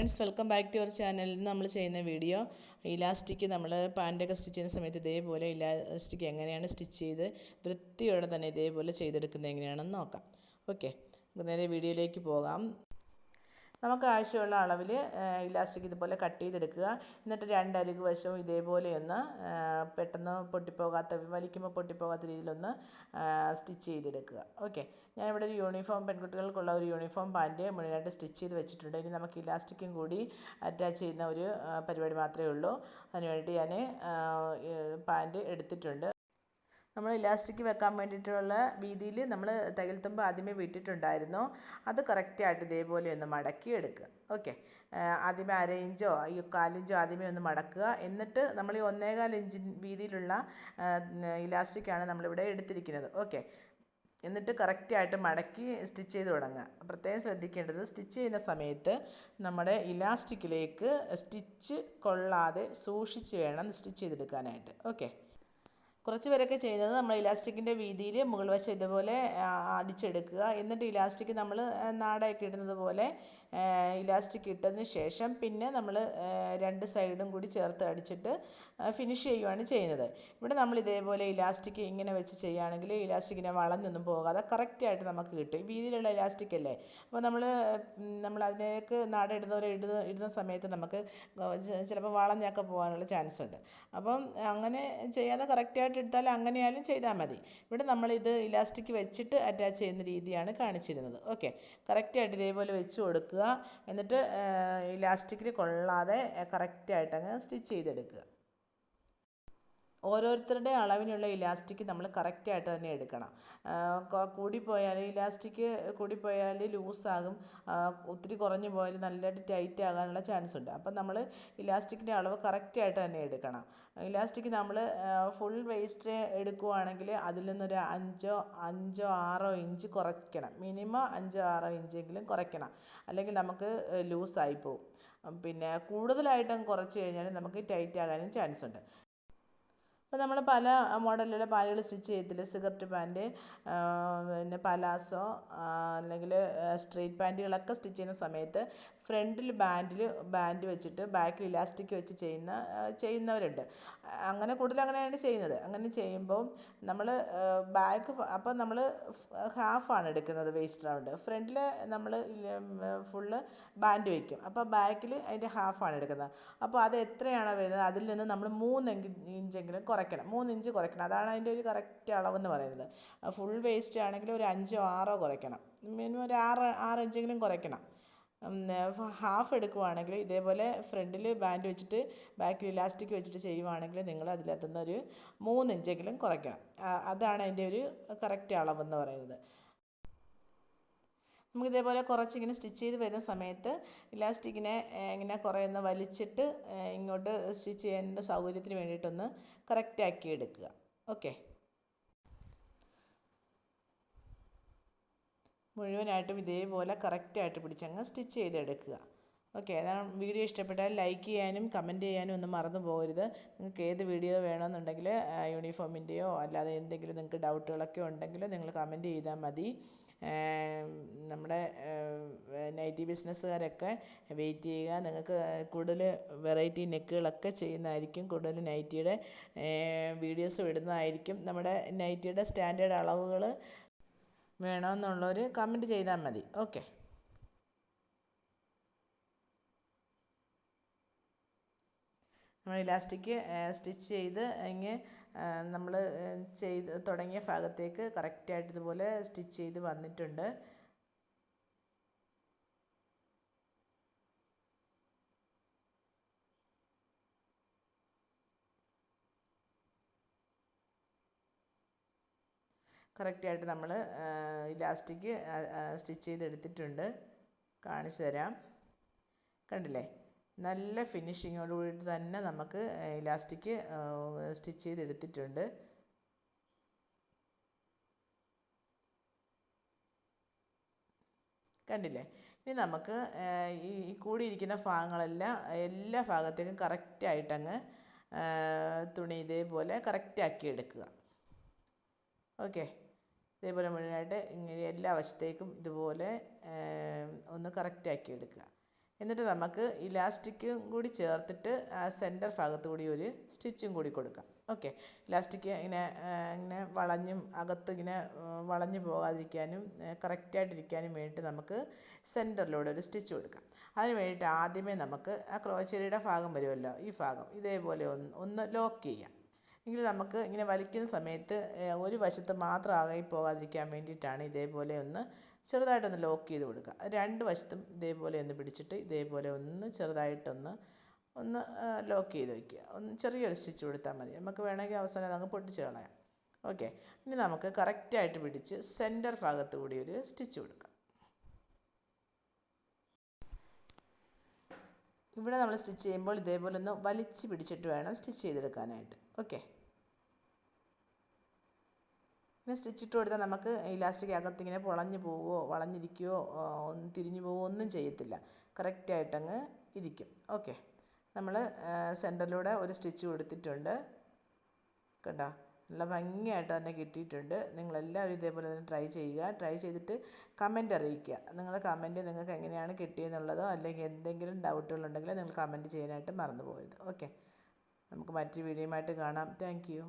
Friends, welcome back to our channel. നമ്മൾ ചെയ്യുന്ന video elastic നമ്മൾ പാൻറ്റൊക്കെ സ്റ്റിച്ച് ചെയ്യുന്ന സമയത്ത് ഇതേപോലെ ഇലാസ്റ്റിക് എങ്ങനെയാണ് സ്റ്റിച്ച് ചെയ്ത് വൃത്തിയോടെ തന്നെ ഇതേപോലെ ചെയ്തെടുക്കുന്നത് എങ്ങനെയാണെന്ന് നോക്കാം. ഓക്കെ, അപ്പോൾ നേരെ വീഡിയോയിലേക്ക് പോകാം. നമുക്ക് ആവശ്യമുള്ള അളവിൽ ഇലാസ്റ്റിക് ഇതുപോലെ കട്ട് ചെയ്തെടുക്കുക. എന്നിട്ട് രണ്ടരികു വശവും ഇതേപോലെ ഒന്ന് പെട്ടെന്ന് പൊട്ടിപ്പോകാത്ത, വലിക്കുമ്പോൾ പൊട്ടിപ്പോകാത്ത രീതിയിലൊന്ന് സ്റ്റിച്ച് ചെയ്തെടുക്കുക. ഓക്കെ, ഞാനിവിടെ ഒരു യൂണിഫോം, പെൺകുട്ടികൾക്കുള്ള ഒരു യൂണിഫോം പാൻറ്റ് മുഴുവനായിട്ട് സ്റ്റിച്ച് ചെയ്ത് വെച്ചിട്ടുണ്ട്. ഇനി നമുക്ക് ഇലാസ്റ്റിക്കും കൂടി അറ്റാച്ച് ചെയ്യുന്ന ഒരു പരിപാടി മാത്രമേ ഉള്ളൂ. അതിനുവേണ്ടി ഞാൻ പാൻറ്റ് എടുത്തിട്ടുണ്ട്. നമ്മൾ ഇലാസ്റ്റിക് വെക്കാൻ വേണ്ടിയിട്ടുള്ള വീതിയിൽ നമ്മൾ തയ്യൽ തുമ്പ് ആദ്യമേ വിട്ടിട്ടുണ്ടായിരുന്നു. അത് കറക്റ്റായിട്ട് ഇതേപോലെ ഒന്ന് മടക്കി എടുക്കുക. ഓക്കെ, ആദ്യമേ 1/2 ഇഞ്ചോ 1/4 ഇഞ്ചോ ആദ്യമേ ഒന്ന് മടക്കുക. എന്നിട്ട് നമ്മൾ ഈ 1.25 ഇഞ്ച് വീതിയിലുള്ള ഇലാസ്റ്റിക്കാണ് നമ്മളിവിടെ എടുത്തിരിക്കുന്നത്. ഓക്കെ, എന്നിട്ട് കറക്റ്റായിട്ട് മടക്കി സ്റ്റിച്ച് ചെയ്ത് തുടങ്ങുക. പ്രത്യേകം ശ്രദ്ധിക്കേണ്ടത്, സ്റ്റിച്ച് ചെയ്യുന്ന സമയത്ത് നമ്മുടെ ഇലാസ്റ്റിക്കിലേക്ക് സ്റ്റിച്ച് കൊള്ളാതെ സൂക്ഷിച്ച് വേണം സ്റ്റിച്ച് ചെയ്തെടുക്കാനായിട്ട്. ഓക്കെ, കുറച്ച് പേരൊക്കെ ചെയ്യുന്നത് നമ്മൾ ഇലാസ്റ്റിക്കിൻ്റെ വീതിയിൽ മുകൾ വശം ഇതുപോലെ അടിച്ചെടുക്കുക. എന്നിട്ട് ഇലാസ്റ്റിക് നമ്മൾ നാടയൊക്കെ ഇടുന്നത് പോലെ ഇലാസ്റ്റിക് ഇട്ടതിന് ശേഷം പിന്നെ നമ്മൾ 2 സൈഡും കൂടി ചേർത്ത് അടിച്ചിട്ട് ഫിനിഷ് ചെയ്യുകയാണ് ചെയ്യുന്നത്. ഇവിടെ നമ്മൾ ഇതേപോലെ ഇലാസ്റ്റിക് ഇങ്ങനെ വെച്ച് ചെയ്യുകയാണെങ്കിൽ ഇലാസ്റ്റിക്കിനെ വളഞ്ഞൊന്നും പോകാതെ കറക്റ്റായിട്ട് നമുക്ക് കിട്ടും. ഈ വീതിയിലുള്ള ഇലാസ്റ്റിക് അല്ലേ, അപ്പോൾ നമ്മൾ അതിലേക്ക് നാട ഇടുന്ന സമയത്ത് നമുക്ക് ചിലപ്പോൾ വളഞ്ഞൊക്കെ പോകാനുള്ള ചാൻസ് ഉണ്ട്. അപ്പം അങ്ങനെ ചെയ്യാതെ കറക്റ്റായിട്ട് എടുത്താൽ അങ്ങനെയായാലും ചെയ്താൽ മതി. ഇവിടെ നമ്മളിത് ഇലാസ്റ്റിക് വെച്ചിട്ട് അറ്റാച്ച് ചെയ്യുന്ന രീതിയാണ് കാണിച്ചിരുന്നത്. ഓക്കെ, കറക്റ്റായിട്ട് ഇതേപോലെ വെച്ച് കൊടുക്കുക. എന്നിട്ട് ഇലാസ്റ്റിക്കിൽ കൊള്ളാതെ കറക്റ്റായിട്ട് അങ്ങ് സ്റ്റിച്ച് ചെയ്തെടുക്കുക. ഓരോരുത്തരുടെ അളവിനുള്ള ഇലാസ്റ്റിക് നമ്മൾ കറക്റ്റായിട്ട് തന്നെ എടുക്കണം. കൂടിപ്പോയാൽ ഇലാസ്റ്റിക് കൂടിപ്പോയാൽ ലൂസാകും, ഒത്തിരി കുറഞ്ഞു പോയാൽ നല്ലതായിട്ട് ടൈറ്റ് ആകാനുള്ള ചാൻസ് ഉണ്ട്. അപ്പം നമ്മൾ ഇലാസ്റ്റിക്കിൻ്റെ അളവ് കറക്റ്റായിട്ട് തന്നെ എടുക്കണം. ഇലാസ്റ്റിക് നമ്മൾ ഫുൾ വേസ്റ്റ് എടുക്കുകയാണെങ്കിൽ അതിൽ നിന്നൊരു 5-6 ഇഞ്ച് കുറയ്ക്കണം. മിനിമം 5-6 ഇഞ്ചെങ്കിലും കുറയ്ക്കണം, അല്ലെങ്കിൽ നമുക്ക് ലൂസായി പോവും. പിന്നെ കൂടുതലായിട്ടും കുറച്ച് കഴിഞ്ഞാൽ നമുക്ക് ടൈറ്റ് ആകാനും ചാൻസ് ഉണ്ട്. അപ്പോൾ നമ്മൾ പല മോഡലിലുള്ള പാൻറ്റുകൾ സ്റ്റിച്ച് ചെയ്യത്തില്ല. സിഗരറ്റ് പാൻറ്റ്, പിന്നെ പലാസോ, അല്ലെങ്കിൽ സ്ട്രെയിറ്റ് പാൻറ്റുകളൊക്കെ സ്റ്റിച്ച് ചെയ്യുന്ന സമയത്ത് ഫ്രണ്ടിൽ ബാൻഡ് വെച്ചിട്ട് ബാക്കിൽ ഇലാസ്റ്റിക് വെച്ച് ചെയ്യുന്നവരുണ്ട്. അങ്ങനെയാണ് ചെയ്യുന്നത്. അങ്ങനെ ചെയ്യുമ്പോൾ നമ്മൾ അപ്പം നമ്മൾ ഹാഫാണ് എടുക്കുന്നത് വേസ്റ്റ് റൗണ്ട്. ഫ്രണ്ടിൽ നമ്മൾ ഫുള്ള് ബാൻഡ് വയ്ക്കും. അപ്പോൾ ബാക്കിൽ അതിൻ്റെ ഹാഫാണ് എടുക്കുന്നത്. അപ്പോൾ അത് എത്രയാണോ വരുന്നത് അതിൽ നിന്ന് നമ്മൾ 3 ഇഞ്ചെങ്കിലും കുറയ്ക്കണം. 3 ഇഞ്ച് കുറയ്ക്കണം. അതാണ് അതിൻ്റെ ഒരു കറക്റ്റ് അളവെന്ന് പറയുന്നത്. ഫുൾ വേസ്റ്റ് ആണെങ്കിൽ ഒരു 5-6 കുറയ്ക്കണം. മിനിമം ഒരു 6 ഇഞ്ചെങ്കിലും കുറയ്ക്കണം. ഹാഫ് എടുക്കുവാണെങ്കിൽ ഇതേപോലെ ഫ്രണ്ടിൽ ബാൻഡ് വെച്ചിട്ട് ബാക്കിൽ ഇലാസ്റ്റിക് വെച്ചിട്ട് ചെയ്യുവാണെങ്കിൽ നിങ്ങൾ അതിനകത്തുനിന്ന് ഒരു 3 ഇഞ്ചെങ്കിലും കുറയ്ക്കണം. അതാണ് അതിൻ്റെ ഒരു കറക്റ്റ് അളവെന്ന് പറയുന്നത്. നമുക്കിതേപോലെ കുറച്ചിങ്ങനെ സ്റ്റിച്ച് ചെയ്ത് വരുന്ന സമയത്ത് ഇലാസ്റ്റിക്കിനെ ഇങ്ങനെ കുറേ ഒന്ന് വലിച്ചിട്ട് ഇങ്ങോട്ട് സ്റ്റിച്ച് ചെയ്യേണ്ട സൗകര്യത്തിന് വേണ്ടിയിട്ടൊന്ന് കറക്റ്റാക്കി എടുക്കുക. ഓക്കെ, മുഴുവനായിട്ടും ഇതേപോലെ കറക്റ്റായിട്ട് പിടിച്ചങ്ങ് സ്റ്റിച്ച് ചെയ്തെടുക്കുക. ഓക്കെ, വീഡിയോ ഇഷ്ടപ്പെട്ടാൽ ലൈക്ക് ചെയ്യാനും കമൻറ്റ് ചെയ്യാനും ഒന്നും മറന്നു പോകരുത്. നിങ്ങൾക്ക് ഏത് വീഡിയോ വേണമെന്നുണ്ടെങ്കിൽ യൂണിഫോമിൻ്റെയോ അല്ലാതെ എന്തെങ്കിലും നിങ്ങൾക്ക് ഡൗട്ടുകളൊക്കെ ഉണ്ടെങ്കിൽ നിങ്ങൾ കമൻറ്റ് ചെയ്താൽ മതി. നമ്മുടെ നൈറ്റി ബിസിനസ്സുകാരൊക്കെ വെയിറ്റ് ചെയ്യുക. നിങ്ങൾക്ക് കൂടുതൽ വെറൈറ്റി നെക്കുകളൊക്കെ ചെയ്യുന്നതായിരിക്കും. കൂടുതൽ നൈറ്റിയുടെ വീഡിയോസ് ഇടുന്നതായിരിക്കും. നമ്മുടെ നൈറ്റിയുടെ സ്റ്റാൻഡേർഡ് അളവുകൾ വേണമെന്നുള്ളവർ കമൻറ്റ് ചെയ്താൽ മതി. ഓക്കെ, നമ്മൾ ഇലാസ്റ്റിക് സ്റ്റിച്ച് ചെയ്ത് നമ്മൾ ചെയ്ത് തുടങ്ങിയ ഭാഗത്തേക്ക് കറക്റ്റായിട്ട് ഇതുപോലെ സ്റ്റിച്ച് ചെയ്ത് വന്നിട്ടുണ്ട്. കറക്റ്റായിട്ട് നമ്മൾ ഇലാസ്റ്റിക് സ്റ്റിച്ച് ചെയ്തെടുത്തിട്ടുണ്ട്. കാണിച്ചു തരാം. കണ്ടില്ലേ, നല്ല ഫിനിഷിങ്ങോട് കൂടിയിട്ട് തന്നെ നമുക്ക് ഇലാസ്റ്റിക് സ്റ്റിച്ച് ചെയ്തെടുത്തിട്ടുണ്ട്. കണ്ടില്ലേ, ഇനി നമുക്ക് ഈ കൂടിയിരിക്കുന്ന ഭാഗങ്ങളെല്ലാം എല്ലാ ഭാഗത്തേക്കും കറക്റ്റായിട്ടങ്ങ് തുണി ഇതേപോലെ കറക്റ്റാക്കി എടുക്കുക. ഓക്കെ, ഇതേപോലെ മുഴുവനായിട്ട് ഇങ്ങനെ എല്ലാ വശത്തേക്കും ഇതുപോലെ ഒന്ന് കറക്റ്റാക്കി എടുക്കുക. എന്നിട്ട് നമുക്ക് ഇലാസ്റ്റിക്കും കൂടി ചേർത്തിട്ട് ആ സെൻറ്റർ ഭാഗത്തു കൂടി ഒരു സ്റ്റിച്ചും കൂടി കൊടുക്കാം. ഓക്കെ, ഇലാസ്റ്റിക് ഇങ്ങനെ വളഞ്ഞും അകത്ത് ഇങ്ങനെ വളഞ്ഞു പോകാതിരിക്കാനും കറക്റ്റായിട്ടിരിക്കാനും വേണ്ടിയിട്ട് നമുക്ക് സെൻറ്ററിലൂടെ ഒരു സ്റ്റിച്ച് കൊടുക്കാം. അതിന് വേണ്ടിയിട്ട് ആദ്യമേ നമുക്ക് ആ ക്രോച്ചെരിയുടെ ഭാഗം വരുമല്ലോ, ഈ ഭാഗം ഇതേപോലെ ഒന്ന് ലോക്ക് ചെയ്യാം. എങ്കിൽ നമുക്ക് ഇങ്ങനെ വലിക്കുന്ന സമയത്ത് ഒരു വശത്ത് മാത്രം ആകെ പോകാതിരിക്കാൻ വേണ്ടിയിട്ടാണ് ഇതേപോലെ ഒന്ന് ചെറുതായിട്ടൊന്ന് ലോക്ക് ചെയ്ത് കൊടുക്കുക. രണ്ട് വശത്തും ഇതേപോലെ ഒന്ന് പിടിച്ചിട്ട് ഇതേപോലെ ഒന്ന് ചെറുതായിട്ടൊന്ന് ലോക്ക് ചെയ്ത് വയ്ക്കുക. ചെറിയൊരു സ്റ്റിച്ച് കൊടുത്താൽ മതി. നമുക്ക് വേണമെങ്കിൽ അവസാനം അതങ്ങ് പൊട്ടിച്ച് കളയാം. ഓക്കെ, ഇനി നമുക്ക് കറക്റ്റായിട്ട് പിടിച്ച് സെൻറ്റർ ഭാഗത്ത് കൂടി ഒരു സ്റ്റിച്ച് കൊടുക്കാം. ഇവിടെ നമ്മൾ സ്റ്റിച്ച് ചെയ്യുമ്പോൾ ഇതേപോലെ ഒന്ന് വലിച്ച് പിടിച്ചിട്ട് വേണം സ്റ്റിച്ച് ചെയ്തെടുക്കാനായിട്ട്. ഓക്കെ, പിന്നെ സ്റ്റിച്ചിട്ട് കൊടുത്താൽ നമുക്ക് ഇലാസ്റ്റിക് അകത്തിങ്ങനെ പൊളഞ്ഞു പോവുകയോ വളഞ്ഞിരിക്കുകയോ തിരിഞ്ഞു പോവുകയോ ഒന്നും ചെയ്യത്തില്ല, കറക്റ്റായിട്ടങ്ങ് ഇരിക്കും. ഓക്കെ, നമ്മൾ സെൻറ്ററിലൂടെ ഒരു സ്റ്റിച്ച് കൊടുത്തിട്ടുണ്ട്. കണ്ടോ, നല്ല ഭംഗിയായിട്ട് തന്നെ കിട്ടിയിട്ടുണ്ട്. നിങ്ങളെല്ലാവരും ഇതേപോലെ തന്നെ ട്രൈ ചെയ്യുക. ട്രൈ ചെയ്തിട്ട് കമൻറ്റ് അറിയിക്കുക. നിങ്ങളുടെ കമൻറ്റ് നിങ്ങൾക്ക് എങ്ങനെയാണ് കിട്ടിയെന്നുള്ളതോ അല്ലെങ്കിൽ എന്തെങ്കിലും ഡൗട്ടുകളുണ്ടെങ്കിൽ നിങ്ങൾ കമൻറ്റ് ചെയ്യാനായിട്ട് മറന്നു പോകരുത്. ഓക്കെ, നമുക്ക് മറ്റൊരു വീഡിയോയുമായിട്ട് കാണാം. Thank you.